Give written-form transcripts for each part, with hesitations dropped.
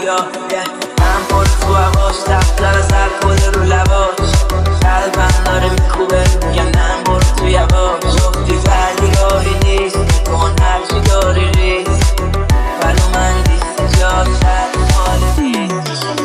سیاه من پر تو هواش دفتر از الکل رو لباش قلبم داره میکوبه میگم نم برو تو یواش گفتی فردی راهی نیست کن هرچی داری ریز ولو من دیست جا شد حال نیست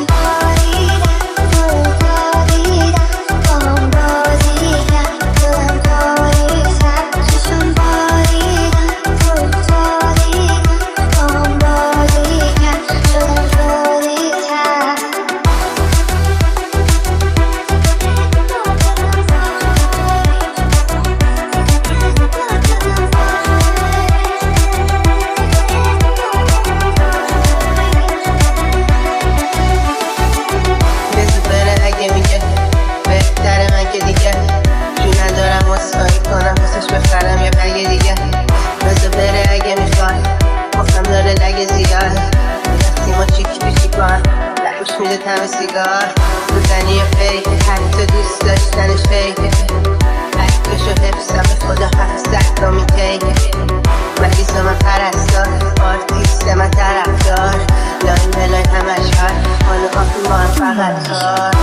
بخرم یه بگه دیگه بذار بره اگه میخوای گفتم داره لگه زیاد وقتی ما چیکی پیچی کن لحوش میده تم سیگار بزنی یه فیکه حتی دوست داشتنش فیکه عکسشو حفظم به خدا 700 تا میتیکه مریض من پرستار آرتیست من طرفدار لاین به لاین همش هر حال کافی ما هم فقط کار